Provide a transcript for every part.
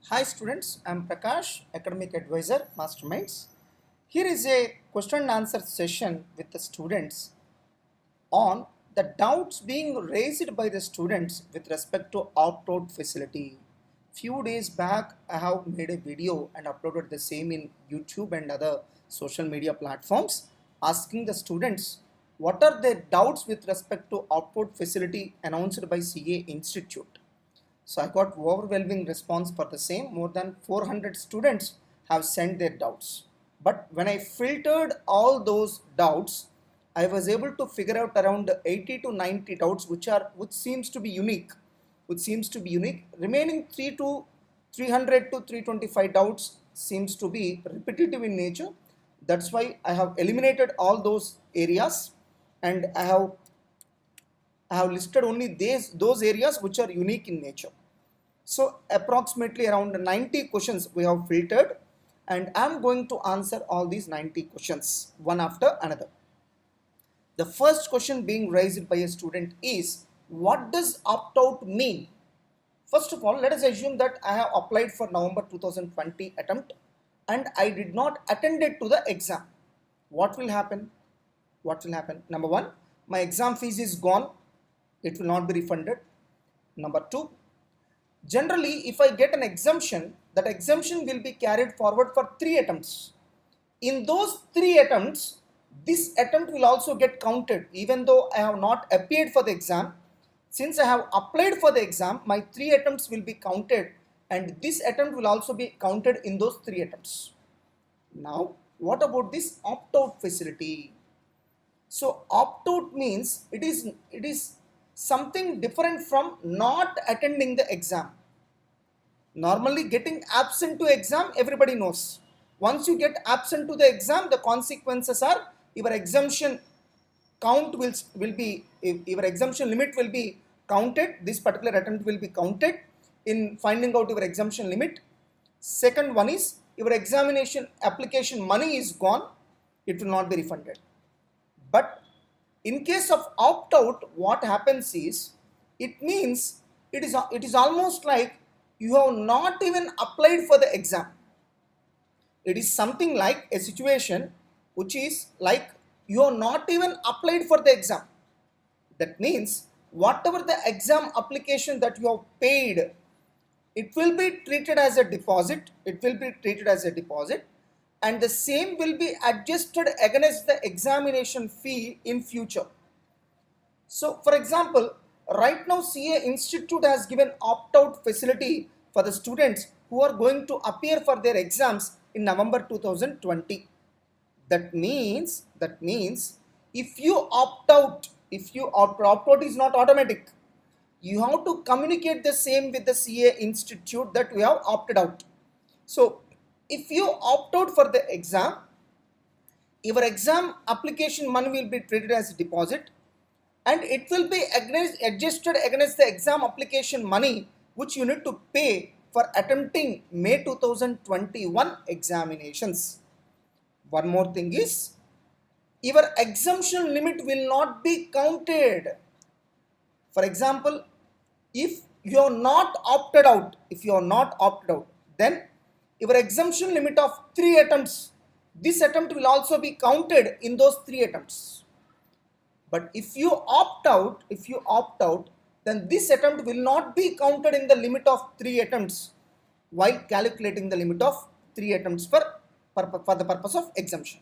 Hi students, I am Prakash, Academic Advisor, Masterminds. Here is a question and answer session with the students on the doubts being raised by the students with respect to opt-out facility. Few days back, I have made a video and uploaded the same in YouTube and other social media platforms asking the students what are their doubts with respect to opt-out facility announced by CA Institute. So I got overwhelming response for the same. More than 400 students have sent their doubts. But when I filtered all those doubts, I was able to figure out around 80 to 90 doubts which seems to be unique. Remaining 300 to 325 doubts seems to be repetitive in nature. That's why I have eliminated all those areas and I have listed only those areas which are unique in nature. So approximately around 90 questions we have filtered and I am going to answer all these 90 questions one after another. The first question being raised by a student is, what does opt-out mean? First of all, let us assume that I have applied for November 2020 attempt and I did not attend it to the exam. What will happen? Number one, my exam fees is gone. It will not be refunded. Number two, generally, if I get an exemption, that exemption will be carried forward for 3 attempts. In those 3 attempts, this attempt will also get counted even though I have not appeared for the exam. Since I have applied for the exam, my 3 attempts will be counted and this attempt will also be counted in those 3 attempts. Now, what about this opt-out facility? So opt-out means it is something different from not attending the exam. Normally getting absent to exam, everybody knows. Once you get absent to the exam, the consequences are your exemption count will be, your exemption limit will be counted. This particular attempt will be counted in finding out your exemption limit. Second one is your examination application money is gone. It will not be refunded. But in case of opt-out, what happens is, it means it is almost like you have not even applied for the exam. It is something like a situation which is like you have not even applied for the exam. That means whatever the exam application that you have paid, it will be treated as a deposit. And the same will be adjusted against the examination fee in future. So for example, right now CA Institute has given opt-out facility for the students who are going to appear for their exams in November 2020. That means if you opt out, opt out is not automatic. You have to communicate the same with the CA Institute that we have opted out. So if you opt out for the exam, your exam application money will be treated as a deposit and it will be adjusted against the exam application money which you need to pay for attempting May 2021 examinations. One more thing is, your exemption limit will not be counted. For example, if you are not opted out, then your exemption limit of 3 attempts, this attempt will also be counted in those 3 attempts. But if you opt out, then this attempt will not be counted in the limit of 3 attempts while calculating the limit of 3 attempts for the purpose of exemption.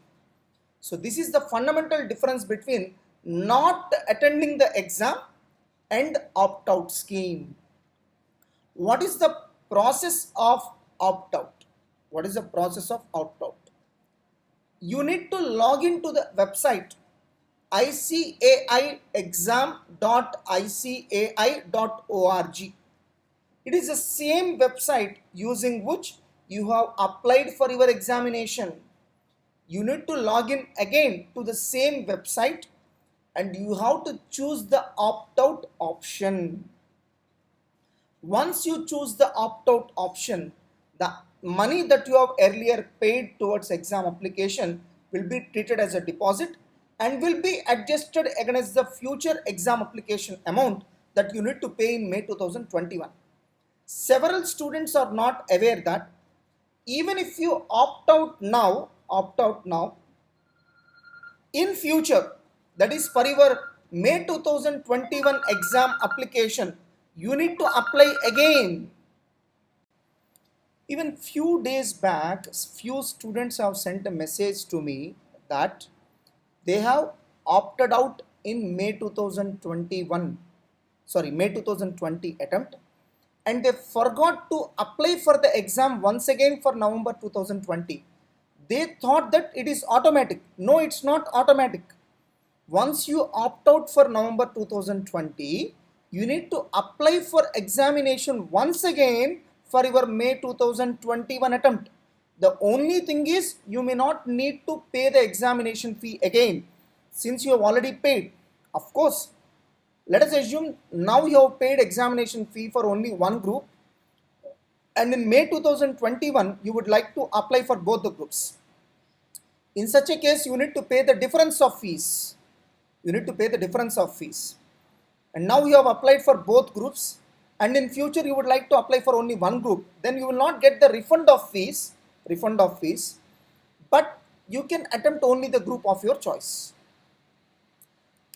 So this is the fundamental difference between not attending the exam and opt-out scheme. What is the process of opt-out? You need to log into the website icaiexam.icai.org. It is the same website using which you have applied for your examination. You need to log in again to the same website and you have to choose the opt-out option. Once you choose the opt-out option, the money that you have earlier paid towards exam application will be treated as a deposit and will be adjusted against the future exam application amount that you need to pay in May 2021. Several students are not aware that even if you opt out now, in future, that is for your May 2021 exam application, you need to apply again. Even few days back, few students have sent a message to me that they have opted out in May 2021, sorry, May 2020 attempt, and they forgot to apply for the exam once again for November 2020. They thought that it is automatic. No, it's not automatic. Once you opt out for November 2020, you need to apply for examination once again for your May 2021 attempt. The only thing is you may not need to pay the examination fee again since you have already paid. Of course, let us assume now you have paid examination fee for only one group, and in May 2021 you would like to apply for both the groups. In such a case, you need to pay the difference of fees. And now you have applied for both groups, and in future you would like to apply for only one group. Then you will not get the refund of fees, but you can attempt only the group of your choice.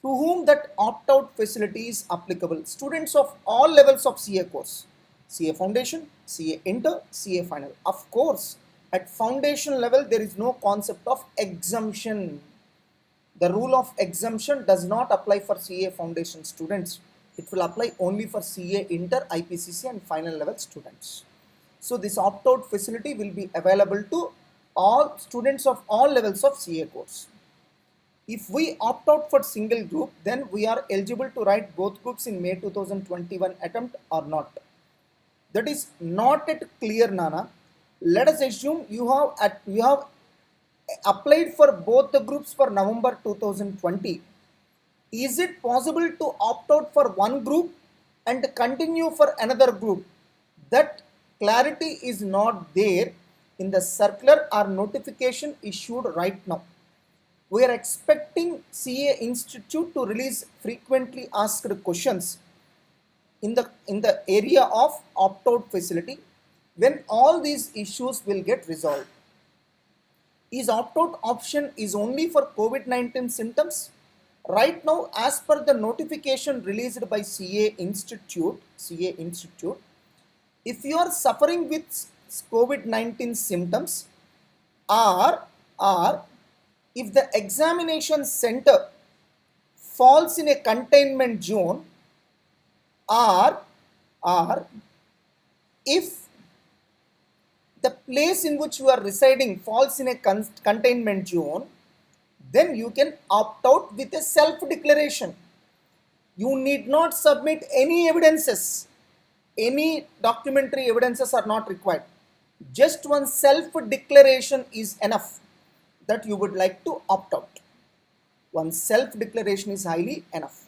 To whom that opt-out facility is applicable? Students of all levels of CA course, CA Foundation, CA Inter, CA Final. Of course, at foundation level there is no concept of exemption. The rule of exemption does not apply for CA Foundation students. It will apply only for CA Inter, IPCC and final level students. So this opt-out facility will be available to all students of all levels of CA course. If we opt out for single group, then we are eligible to write both groups in May 2021 attempt or not. That is not yet clear, Nana. Let us assume you have applied for both the groups for November 2020. Is it possible to opt out for one group and continue for another group? That clarity is not there in the circular or notification issued right now. We are expecting CA Institute to release frequently asked questions in the area of opt-out facility when all these issues will get resolved. Is opt-out option is only for COVID-19 symptoms? Right now, as per the notification released by CA Institute, if you are suffering with COVID-19 symptoms, or if the examination center falls in a containment zone, or if the place in which you are residing falls in a containment zone, then you can opt out with a self-declaration. You need not submit any evidences. Any documentary evidences are not required. Just one self-declaration is enough that you would like to opt out. One self-declaration is highly enough.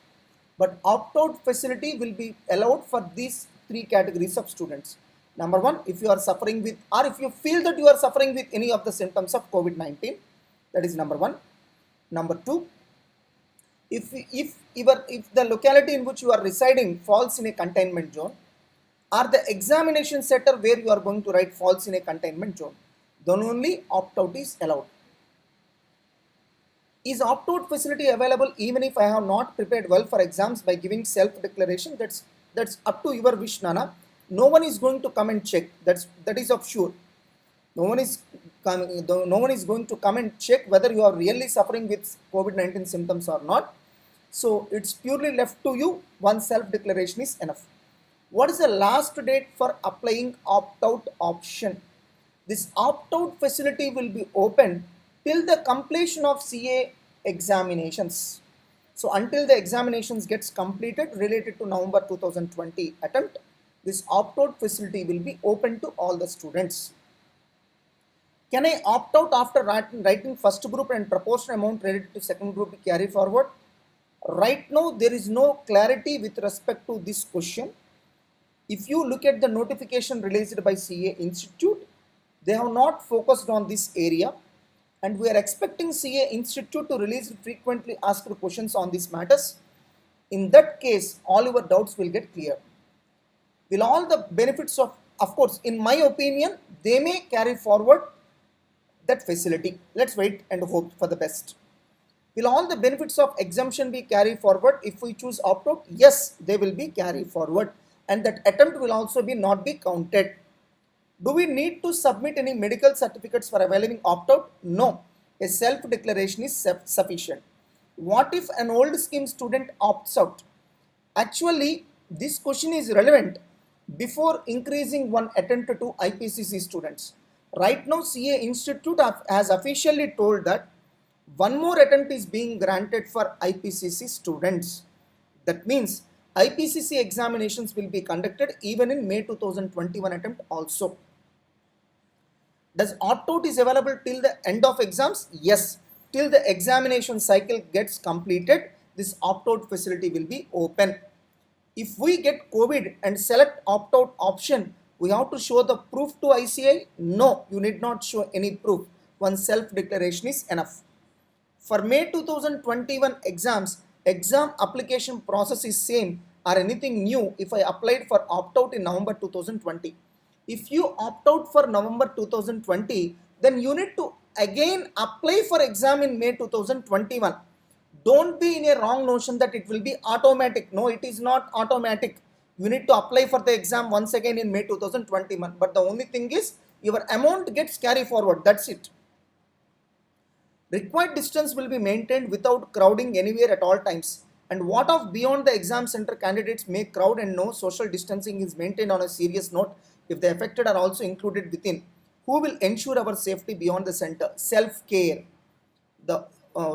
But opt-out facility will be allowed for these three categories of students. Number one, if you are suffering with, or if you feel that you are suffering with any of the symptoms of COVID-19, that is number one. Number two, if the locality in which you are residing falls in a containment zone, or the examination center where you are going to write falls in a containment zone, then only opt-out is allowed. Is opt-out facility available even if I have not prepared well for exams by giving self-declaration? That's up to your wish, Nana. No one is going to come and check. That is of sure. No one is going to come and check whether you are really suffering with COVID-19 symptoms or not. So it's purely left to you. One self-declaration is enough. What is the last date for applying opt-out option? This opt-out facility will be open till the completion of CA examinations. So until the examinations gets completed related to November 2020 attempt, this opt-out facility will be open to all the students. Can I opt out after writing first group and proportion amount related to second group carry forward? Right now there is no clarity with respect to this question. If you look at the notification released by CA Institute, they have not focused on this area, and we are expecting CA Institute to release frequently asked questions on these matters. In that case, all your doubts will get cleared. Will all the benefits of course, in my opinion, they may carry forward that facility. Let's wait and hope for the best. Will all the benefits of exemption be carried forward if we choose opt-out? Yes, they will be carried forward, and that attempt will also be not be counted. Do we need to submit any medical certificates for availing opt-out? No. A self-declaration is sufficient. What if an old scheme student opts out? Actually, this question is relevant before increasing one attempt to IPCC students. Right now, CA Institute has officially told that one more attempt is being granted for IPCC students. That means IPCC examinations will be conducted even in May 2021 attempt also. Does opt-out is available till the end of exams? Yes. Till the examination cycle gets completed, this opt-out facility will be open. If we get COVID and select opt-out option, we have to show the proof to ICAI? No, you need not show any proof. One self-declaration is enough. For May 2021 exams, exam application process is same or anything new if I applied for opt-out in November 2020. If you opt out for November 2020, then you need to again apply for exam in May 2021. Don't be in a wrong notion that it will be automatic. No, it is not automatic. You need to apply for the exam once again in May 2021. But the only thing is your amount gets carried forward. That's it. Required distance will be maintained without crowding anywhere at all times. And what of beyond the exam center candidates may crowd and no social distancing is maintained on a serious note if the affected are also included within? Who will ensure our safety beyond the center? Self-care.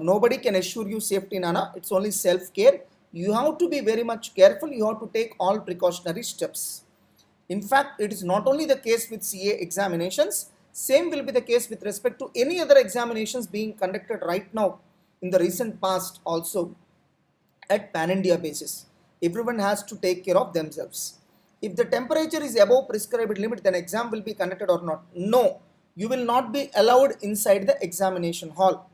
Nobody can assure you safety, Nana. It's only self-care. You have to be very much careful. You have to take all precautionary steps. In fact, it is not only the case with CA examinations. Same will be the case with respect to any other examinations being conducted right now in the recent past also at pan-India basis. Everyone has to take care of themselves. If the temperature is above prescribed limit, then exam will be conducted or not? No, you will not be allowed inside the examination hall.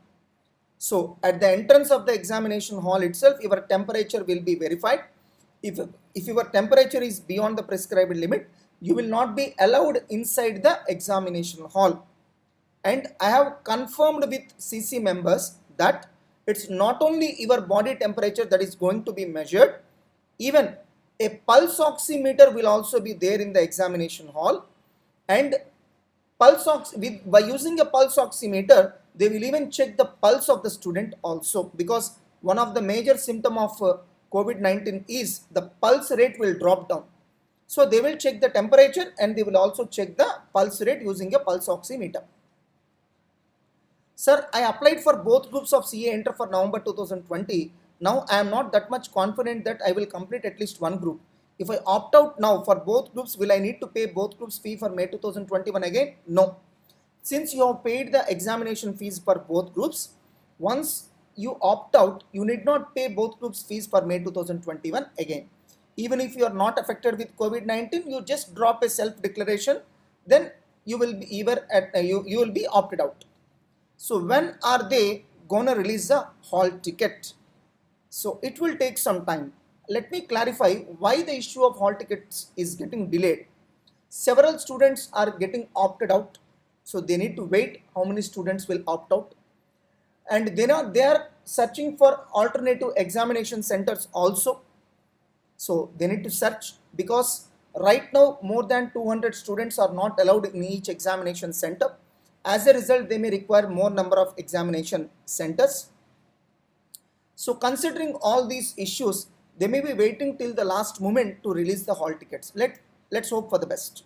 So at the entrance of the examination hall itself, your temperature will be verified. If your temperature is beyond the prescribed limit, you will not be allowed inside the examination hall. And I have confirmed with CC members that it's not only your body temperature that is going to be measured, even a pulse oximeter will also be there in the examination hall, and by using a pulse oximeter, they will even check the pulse of the student also, because one of the major symptom of COVID-19 is the pulse rate will drop down. So they will check the temperature and they will also check the pulse rate using a pulse oximeter. Sir, I applied for both groups of CA Enter for November 2020. Now I am not that much confident that I will complete at least one group. If I opt out now for both groups, will I need to pay both groups fee for May 2021 again? No. Since you have paid the examination fees for both groups, once you opt out, you need not pay both groups fees for May 2021 again. Even if you are not affected with COVID-19, you just drop a self-declaration, then you will be you will be opted out. So when are they gonna release the hall ticket? So it will take some time. Let me clarify why the issue of hall tickets is getting delayed. Several students are getting opted out, so they need to wait how many students will opt out. And then they are searching for alternative examination centers also. So they need to search, because right now more than 200 students are not allowed in each examination center. As a result, they may require more number of examination centers. So considering all these issues, they may be waiting till the last moment to release the hall tickets. Let's hope for the best.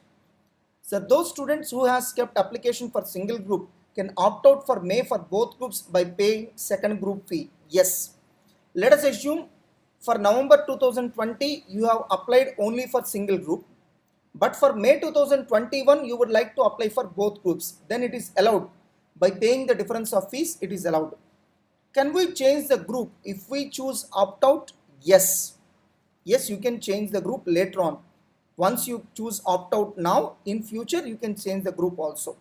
So those students who has kept application for single group can opt out for May for both groups by paying second group fee. Yes. Let us assume for November 2020 you have applied only for single group, but for May 2021 you would like to apply for both groups. Then it is allowed. By paying the difference of fees, it is allowed. Can we change the group if we choose opt out? Yes. Yes, you can change the group later on. Once you choose opt out now, in future you can change the group also.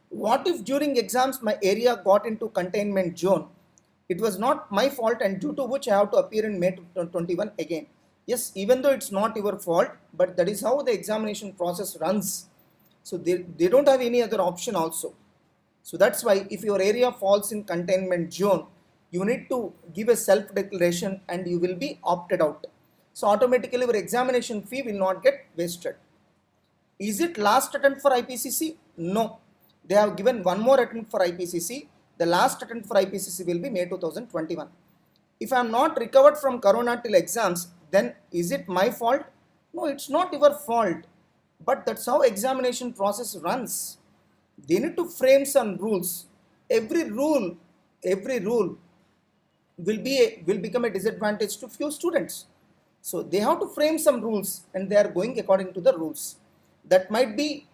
What if during exams my area got into containment zone? It was not my fault, and due to which I have to appear in May 2021 again. Yes, even though it's not your fault, but that is how the examination process runs. So they don't have any other option also. So that's why if your area falls in containment zone, you need to give a self declaration and you will be opted out. So automatically your examination fee will not get wasted. Is it last attempt for IPCC? No, they have given one more attempt for IPCC. The last attempt for IPCC will be May 2021. If I am not recovered from corona till exams, then is it my fault? No, it's not your fault, but that's how examination process runs. They need to frame some rules. Every rule will become a disadvantage to few students. So they have to frame some rules and they are going according to the rules. That might be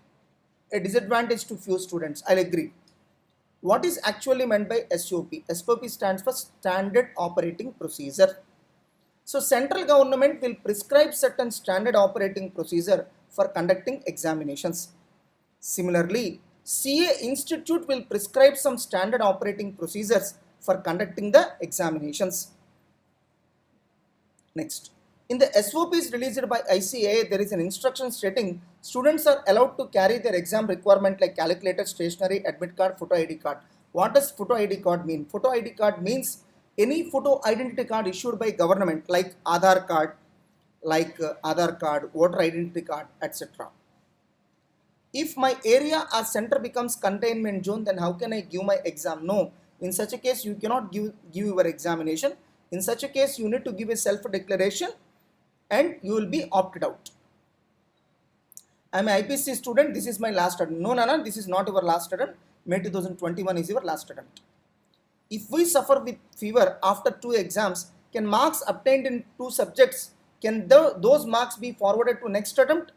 a disadvantage to few students, I'll agree. What is actually meant by SOP? SOP stands for Standard Operating Procedure. So central government will prescribe certain standard operating procedure for conducting examinations. Similarly, CA Institute will prescribe some standard operating procedures for conducting the examinations. Next, in the SOPs released by ICAI, there is an instruction stating students are allowed to carry their exam requirement like calculator, stationery, admit card, photo ID card. What does photo ID card mean? Photo ID card means any photo identity card issued by government like Aadhaar card, voter identity card, etc. If my area or center becomes containment zone, then how can I give my exam? No, in such a case you cannot give your examination. In such a case you need to give a self declaration and you will be opted out. I am an IPC student, this is my last attempt. No, Nana, this is not your last attempt. May 2021 is your last attempt. If we suffer with fever after 2 exams, can marks obtained in 2 subjects, can those marks be forwarded to next attempt?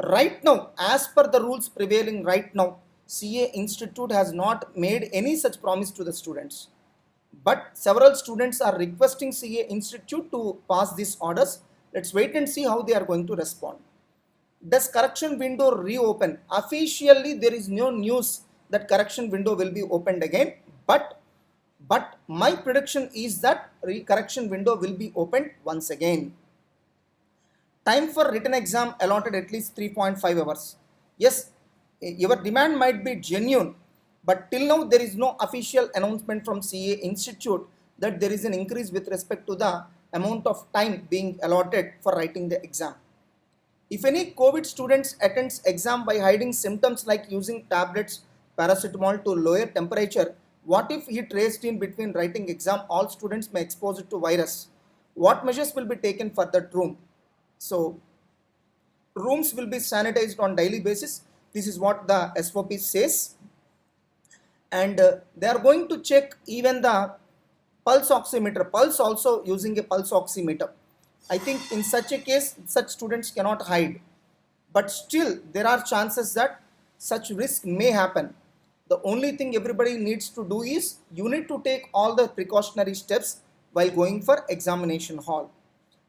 Right now, as per the rules prevailing right now, CA Institute has not made any such promise to the students. But several students are requesting CA Institute to pass these orders. Let's wait and see how they are going to respond. Does correction window reopen? Officially, there is no news that correction window will be opened again. But my prediction is that correction window will be opened once again. Time for written exam allotted at least 3.5 hours. Yes, your demand might be genuine, but till now there is no official announcement from CA Institute that there is an increase with respect to the amount of time being allotted for writing the exam. If any COVID students attends exam by hiding symptoms like using tablets, paracetamol to lower temperature, what if he traced in between writing exam? All students may expose it to virus. What measures will be taken for that room? So rooms will be sanitized on daily basis. This is what the SOP says. And they are going to check even the pulse oximeter. Pulse also using a pulse oximeter. I think in such a case, such students cannot hide. But still, there are chances that such risk may happen. The only thing everybody needs to do is you need to take all the precautionary steps while going for examination hall.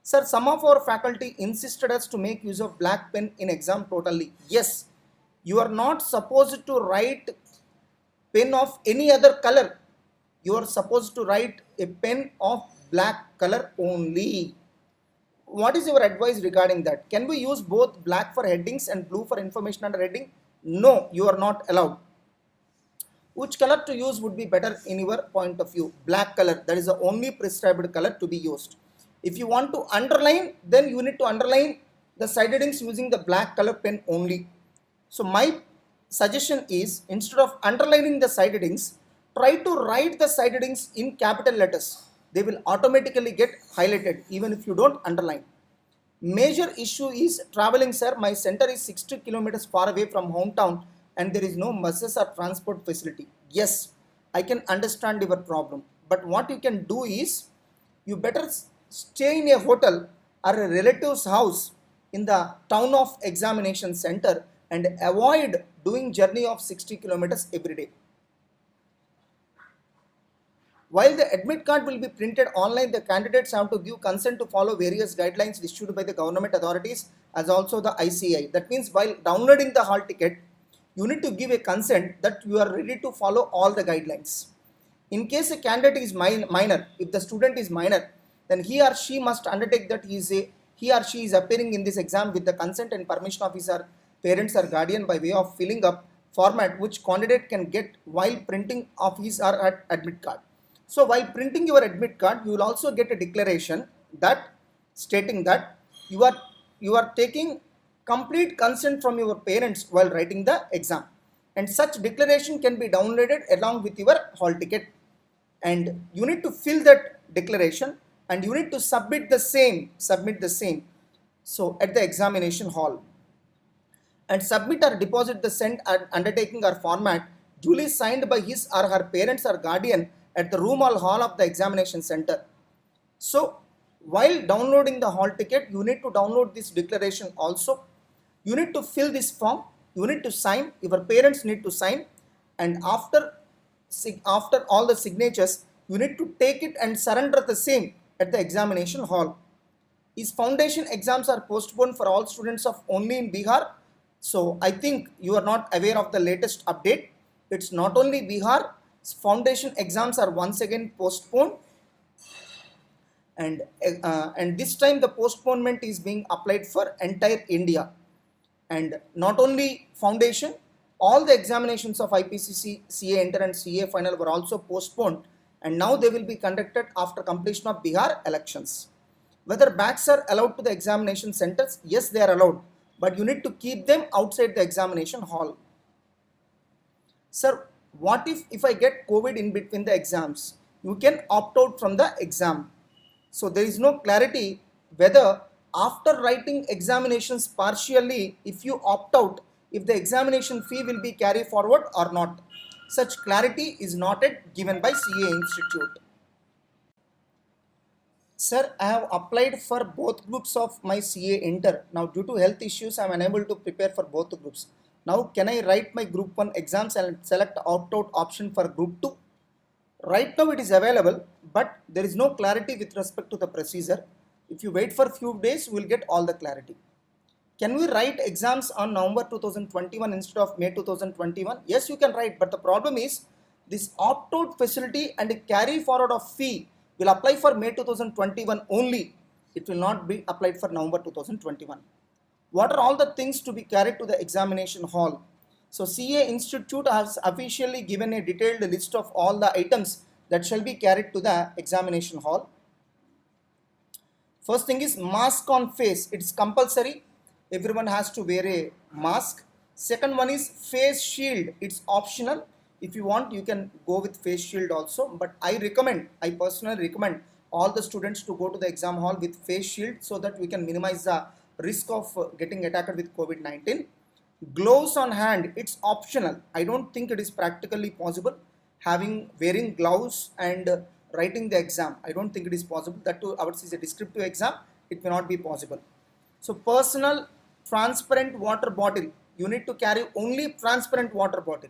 Sir, some of our faculty insisted us to make use of black pen in exam totally. Yes, you are not supposed to write pen of any other color. You are supposed to write a pen of black color only. What is your advice regarding that? Can we use both black for headings and blue for information under heading? No, you are not allowed. Which color to use would be better in your point of view? Black color, that is the only prescribed color to be used. If you want to underline, then you need to underline the side headings using the black color pen only. So my suggestion is, instead of underlining the side headings, try to write the side headings in capital letters. They will automatically get highlighted even if you don't underline. Major issue is traveling, sir. My center is 60 kilometers far away from hometown and there is no buses or transport facility. Yes, I can understand your problem. But what you can do is, you better stay in a hotel or a relative's house in the town of examination center and avoid doing journey of 60 kilometers every day. While the admit card will be printed online, the candidates have to give consent to follow various guidelines issued by the government authorities as also the ICAI. That means while downloading the hall ticket, you need to give a consent that you are ready to follow all the guidelines. In case a candidate is minor, if the student is minor, then he or she must undertake that he or she is appearing in this exam with the consent and permission of his or parents or guardian by way of filling up format which candidate can get while printing of his or her admit card. So while printing your admit card, you will also get a declaration that stating that you are taking complete consent from your parents while writing the exam, and such declaration can be downloaded along with your hall ticket, and you need to fill that declaration and you need to submit the same so at the examination hall, and submit or deposit the sent undertaking or format duly signed by his or her parents or guardian at the room or hall of the examination center. So while downloading the hall ticket, you need to download this declaration also. You need to fill this form, you need to sign, your parents need to sign, and after all the signatures, you need to take it and surrender the same at the examination hall. His foundation exams are postponed for all students of only in Bihar. So I think you are not aware of the latest update. It's not only Bihar, foundation exams are once again postponed, and this time the postponement is being applied for entire India, and not only foundation, all the examinations of IPCC, CA Inter and CA Final were also postponed, and now they will be conducted after completion of Bihar elections. Whether backs are allowed to the examination centers? Yes, they are allowed, but you need to keep them outside the examination hall. Sir, what if I get COVID in between the exams? You can opt out from the exam. So there is no clarity whether after writing examinations partially, if you opt out, if the examination fee will be carried forward or not. Such clarity is not yet given by CA Institute. Sir, I have applied for both groups of my CA Inter. Now due to health issues, I am unable to prepare for both the groups. Now can I write my group 1 exams and select opt out option for group 2? Right now it is available, but there is no clarity with respect to the procedure. If you wait for a few days, you will get all the clarity. Can we write exams on November 2021 instead of May 2021? Yes, you can write, but the problem is this opt-out facility and carry forward of fee will apply for May 2021 only. It will not be applied for November 2021. What are all the things to be carried to the examination hall? So CA Institute has officially given a detailed list of all the items that shall be carried to the examination hall. First thing is mask on face. It's compulsory. Everyone has to wear a mask. Second one is face shield. It's optional. If you want, you can go with face shield also. But I personally recommend all the students to go to the exam hall with face shield so that we can minimize the risk of getting attacked with COVID-19. Gloves on hand, it's optional. I don't think it is practically possible wearing gloves and writing the exam. I don't think it is possible. That too, ours is a descriptive exam. It may not be possible. So personal transparent water bottle. You need to carry only transparent water bottle,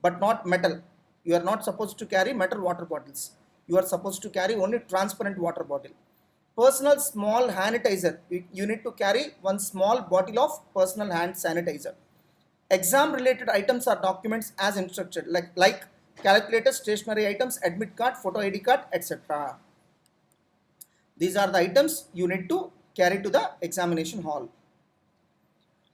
but not metal. You are not supposed to carry metal water bottles. You are supposed to carry only transparent water bottle. Personal small sanitizer. You need to carry one small bottle of personal hand sanitizer. Exam related items or documents as instructed, like calculator, stationery items, admit card, photo ID card, etc. These are the items you need to carry to the examination hall.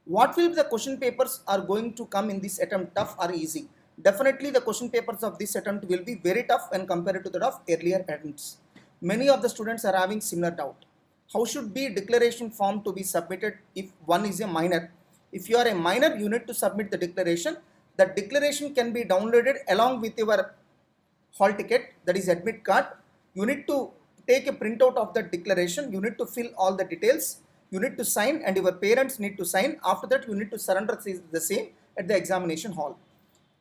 What will be the question papers are going to come in this attempt, tough or easy? Definitely the question papers of this attempt will be very tough when compared to that of earlier attempts. Many of the students are having similar doubt. How should be declaration form to be submitted if one is a minor? If you are a minor, you need to submit the declaration. The declaration can be downloaded along with your hall ticket, that is admit card. You need to take a printout of the declaration. You need to fill all the details. You need to sign and your parents need to sign. After that, you need to surrender the same at the examination hall.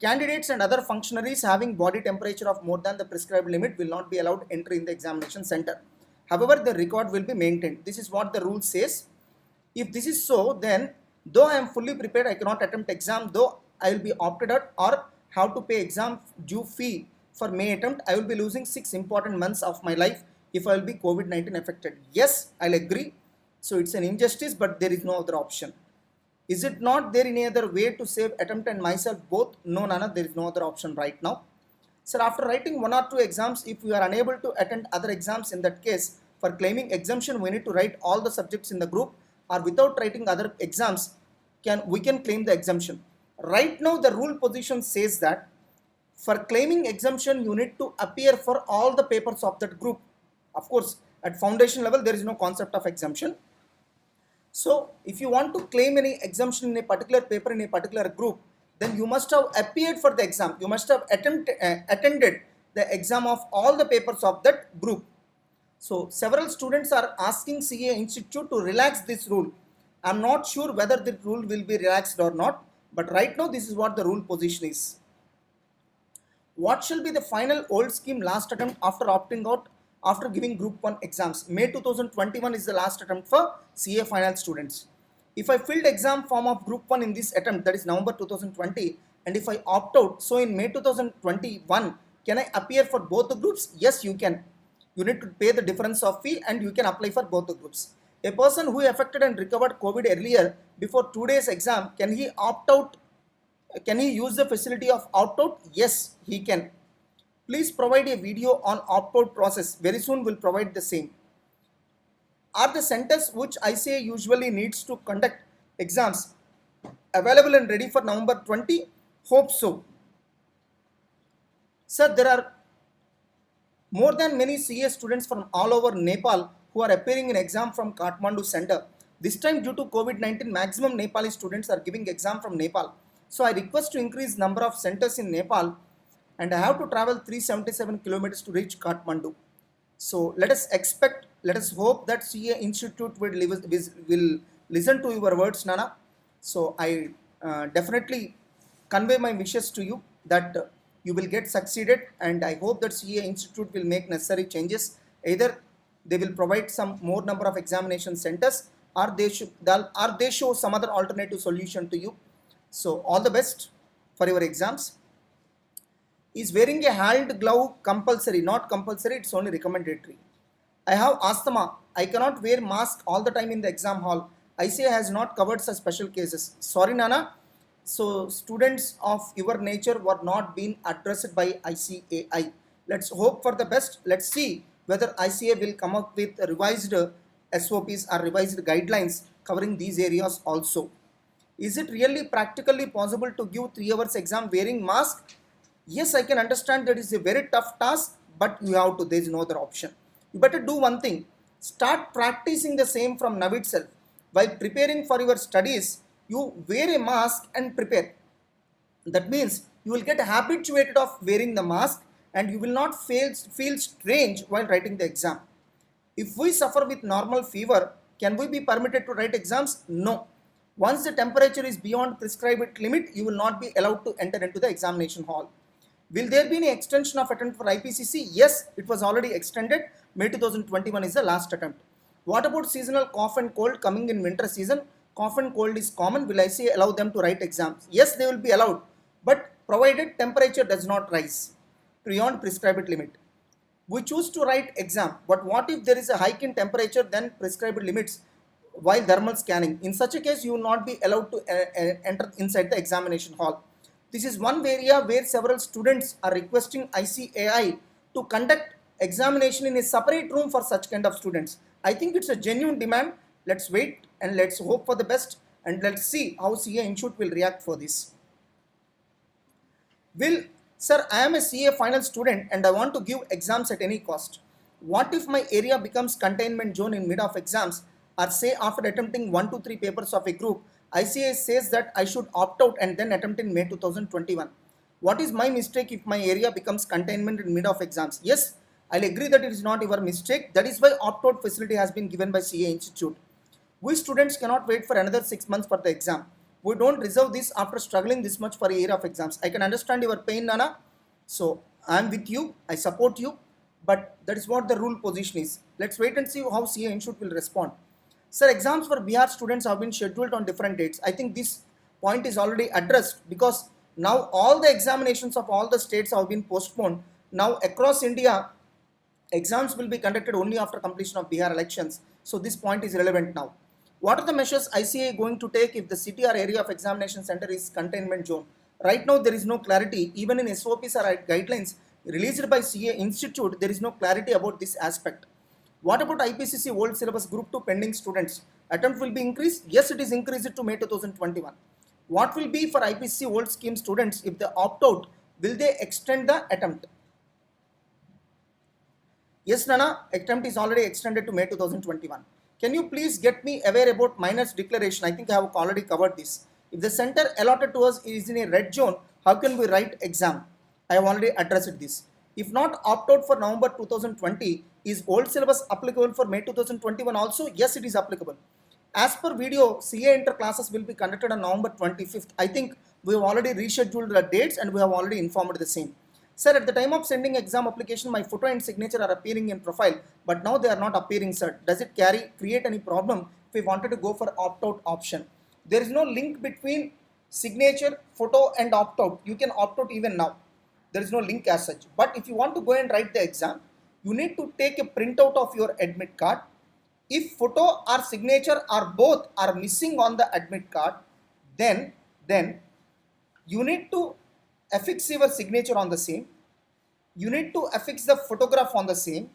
Candidates and other functionaries having body temperature of more than the prescribed limit will not be allowed entry in the examination center. However, the record will be maintained. This is what the rule says. If this is so, then though I am fully prepared, I cannot attempt exam, though I will be opted out or have to pay exam due fee for May attempt, I will be losing 6 important months of my life if I will be COVID-19 affected. Yes, I'll agree. So it's an injustice, but there is no other option. Is it not there any other way to save attempt and myself both? No, Nana, there is no other option right now. Sir, after writing 1 or 2 exams, if you are unable to attend other exams, in that case, For claiming exemption, we need to write all the subjects in the group, or without writing other exams, we can claim the exemption. Right now, the rule position says that for claiming exemption, you need to appear for all the papers of that group. Of course, at foundation level, there is no concept of exemption. So, if you want to claim any exemption in a particular paper in a particular group, then you must have appeared for the exam. You must have attended the exam of all the papers of that group. So, several students are asking CA Institute to relax this rule. I am not sure whether the rule will be relaxed or not, but right now this is what the rule position is. What shall be the final old scheme last attempt after opting out after giving group 1 exams? May 2021 is the last attempt for CA final students. If I filled exam form of group 1 in this attempt, that is November 2020, and if I opt out, so in May 2021, can I appear for both the groups? Yes, you can. You need to pay the difference of fee and you can apply for both the groups. A person who affected and recovered COVID earlier before 2 days exam, can he opt out? Can he use the facility of opt-out? Yes, he can. Please provide a video on opt-out process. Very soon we'll provide the same. Are the centers which ICA usually needs to conduct exams available and ready for November 20? Hope so. Sir, there are more than many CA students from all over Nepal who are appearing in exam from Kathmandu center. This time due to COVID-19, maximum Nepali students are giving exam from Nepal. So I request to increase number of centers in Nepal, and I have to travel 377 kilometers to reach Kathmandu. So let us hope that CA Institute will listen to your words, Nana. So I definitely convey my wishes to you that you will get succeeded, and I hope that CA Institute will make necessary changes. Either they will provide some more number of examination centers, or they show some other alternative solution to you. So all the best for your exams. Is wearing a hand glove compulsory? Not compulsory, it's only recommendatory. I have asthma. I cannot wear mask all the time in the exam hall. ICA has not covered such special cases. Sorry, Nana. So students of your nature were not being addressed by ICAI. Let's hope for the best. Let's see whether ICA will come up with revised SOPs or revised guidelines covering these areas also. Is it really practically possible to give 3 hours exam wearing mask? Yes, I can understand that is a very tough task, but you have to, there is no other option. You better do one thing. Start practicing the same from now itself. While preparing for your studies, you wear a mask and prepare. That means you will get habituated of wearing the mask and you will not feel strange while writing the exam. If we suffer with normal fever, can we be permitted to write exams? No. Once the temperature is beyond prescribed limit, you will not be allowed to enter into the examination hall. Will there be any extension of attempt for IPCC? Yes, it was already extended. May 2021 is the last attempt. What about seasonal cough and cold coming in winter season? Cough and cold is common. Will ICA allow them to write exams? Yes, they will be allowed, but provided temperature does not rise beyond prescribed limit. We choose to write exam, but what if there is a hike in temperature than prescribed limits while thermal scanning? In such a case, you will not be allowed to enter inside the examination hall. This is one area where several students are requesting ICAI to conduct examination in a separate room for such kind of students. I think it's a genuine demand. Let's wait and let's hope for the best, and let's see how CA Institute will react for this. Sir, I am a CA final student and I want to give exams at any cost. What if my area becomes containment zone in mid of exams, or say after attempting 1 to 3 papers of a group, ICA says that I should opt out and then attempt in May 2021. What is my mistake if my area becomes containment in mid of exams? Yes, I'll agree that it is not your mistake. That is why opt-out facility has been given by CA Institute. We students cannot wait for another 6 months for the exam. We don't reserve this after struggling this much for a year of exams. I can understand your pain, Nana. So I am with you. I support you. But that is what the rule position is. Let's wait and see how CA Institute will respond. Sir, exams for Bihar students have been scheduled on different dates. I think this point is already addressed because now all the examinations of all the states have been postponed. Now across India, exams will be conducted only after completion of Bihar elections. So this point is relevant now. What are the measures ICA going to take if the city or area of examination center is containment zone? Right now there is no clarity. Even in SOPs or guidelines released by CA Institute, there is no clarity about this aspect. What about IPCC old syllabus group 2 pending students? Attempt will be increased? Yes, it is increased to May 2021. What will be for IPCC old scheme students if they opt out? Will they extend the attempt? Yes, Nana, attempt is already extended to May 2021. Can you please get me aware about minors declaration? I think I have already covered this. If the center allotted to us is in a red zone, how can we write exam? I have already addressed this. If not opt out for November 2020, is old syllabus applicable for May 2021 also? Yes, it is applicable. As per video, CA inter classes will be conducted on November 25th. I think we have already rescheduled the dates and we have already informed the same. Sir, at the time of sending exam application, my photo and signature are appearing in profile, but now they are not appearing, sir. Does it create any problem if we wanted to go for opt-out option? There is no link between signature, photo and opt-out. You can opt out even now. There is no link as such. But if you want to go and write the exam, you need to take a printout of your admit card. If photo or signature or both are missing on the admit card, then you need to affix your signature on the same, you need to affix the photograph on the same,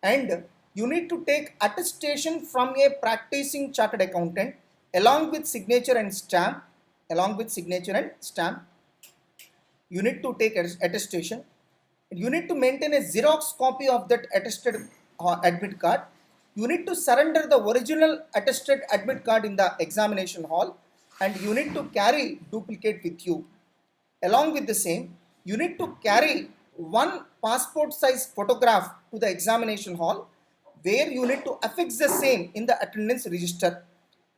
and you need to take attestation from a practicing chartered accountant along with signature and stamp. You need to take attestation. You need to maintain a Xerox copy of that attested admit card. You need to surrender the original attested admit card in the examination hall, and you need to carry duplicate with you. Along with the same, you need to carry one passport size photograph to the examination hall, where you need to affix the same in the attendance register.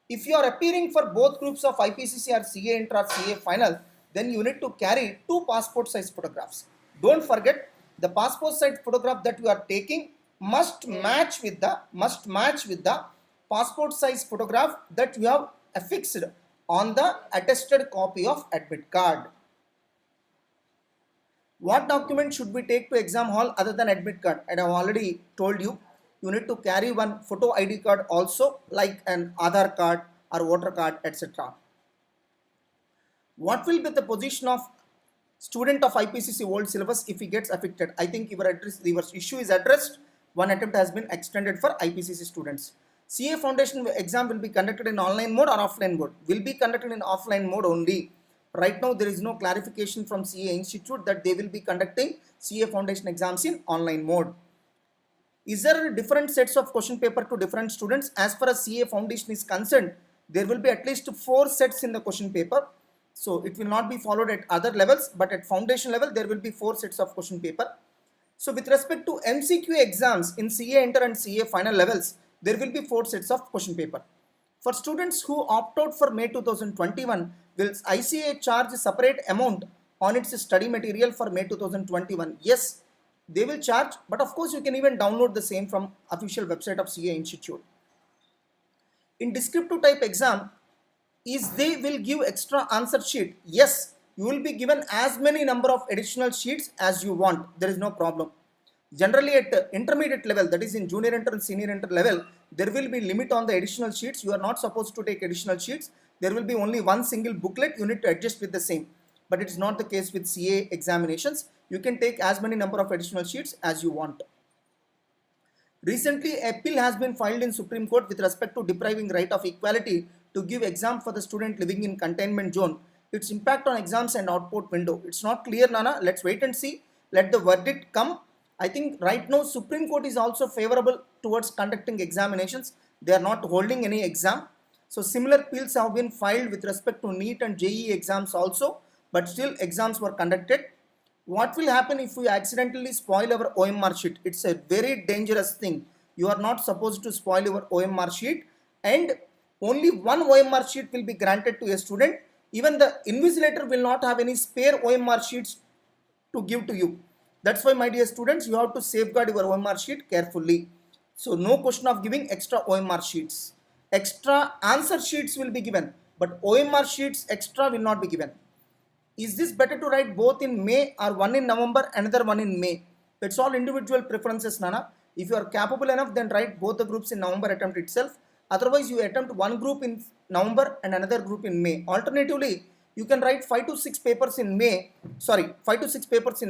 If you are appearing for both groups of IPCC or CA intra or CA final, then you need to carry two passport size photographs. Don't forget, the passport size photograph that you are taking must match with the passport size photograph that you have affixed on the attested copy of admit card. What document should we take to exam hall other than admit card? And I have already told you, you need to carry one photo ID card also, like an Aadhaar card or voter card, etc. What will be the position of student of IPCC old syllabus if he gets affected? I think your issue is addressed. One attempt has been extended for IPCC students. CA foundation exam will be conducted in online mode or offline mode? Will be conducted in offline mode only. Right now there is no clarification from CA Institute that they will be conducting CA foundation exams in online mode. Is there different sets of question paper to different students? As far as CA foundation is concerned, there will be at least 4 sets in the question paper. So it will not be followed at other levels, but at foundation level there will be 4 sets of question paper. So with respect to MCQ exams in CA inter and CA final levels, there will be 4 sets of question paper. For students who opt out for May 2021, will ICA charge a separate amount on its study material for May 2021? Yes, they will charge, but of course you can even download the same from official website of CA Institute. In descriptive type exam, they will give extra answer sheet. Yes, you will be given as many number of additional sheets as you want. There is no problem. Generally at intermediate level, that is in junior inter and senior inter level, there will be limit on the additional sheets. You are not supposed to take additional sheets. There will be only one single booklet. You need to adjust with the same. But it is not the case with CA examinations. You can take as many number of additional sheets as you want. Recently, a appeal has been filed in Supreme Court with respect to depriving right of equality to give exam for the student living in containment zone. Its impact on exams and output window. It's not clear, Nana. Let's wait and see. Let the verdict come. I think right now Supreme Court is also favorable towards conducting examinations. They are not holding any exam. So similar appeals have been filed with respect to NEET and JEE exams also, but still exams were conducted. What will happen if we accidentally spoil our OMR sheet? It's a very dangerous thing. You are not supposed to spoil your OMR sheet, and only one OMR sheet will be granted to a student. Even the invigilator will not have any spare OMR sheets to give to you. That's why, my dear students, you have to safeguard your OMR sheet carefully. So no question of giving extra OMR sheets. Extra answer sheets will be given, but OMR sheets extra will not be given. Is this better to write both in May or one in November, another one in May? It's all individual preferences, Nana. If you are capable enough, then write both the groups in November attempt itself. Otherwise, you attempt one group in November and another group in May. Alternatively, you can write 5 to 6 papers in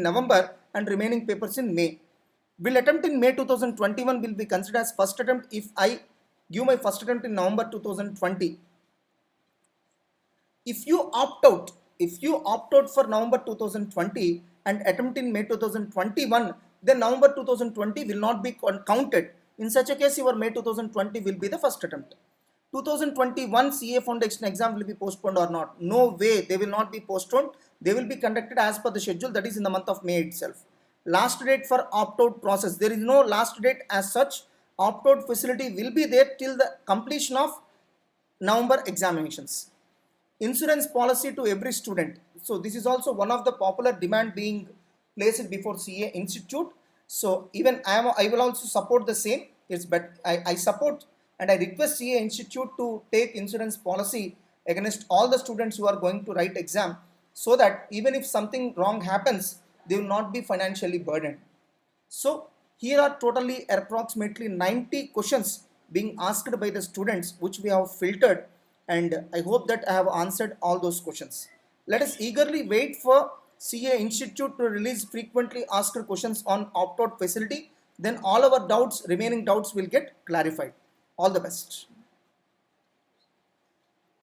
November and remaining papers in May. Will attempt in May 2021 will be considered as first attempt if I give my first attempt in November 2020. If you opt out for November 2020 and attempt in May 2021, then November 2020 will not be counted. In such a case, your May 2020 will be the first attempt. 2021 CA Foundation exam will be postponed or not? No way, they will not be postponed. They will be conducted as per the schedule, that is in the month of May itself. Last date for opt-out process, there is no last date as such. Opt-out facility will be there till the completion of November examinations. Insurance policy to every student. So this is also one of the popular demand being placed before CA Institute. So even I will also support the same. But I support and I request CA Institute to take insurance policy against all the students who are going to write exam, so that even if something wrong happens, they will not be financially burdened. So here are totally approximately 90 questions being asked by the students, which we have filtered, and I hope that I have answered all those questions. Let us eagerly wait for CA Institute to release frequently asked questions on opt-out facility. Then all our remaining doubts will get clarified. All the best.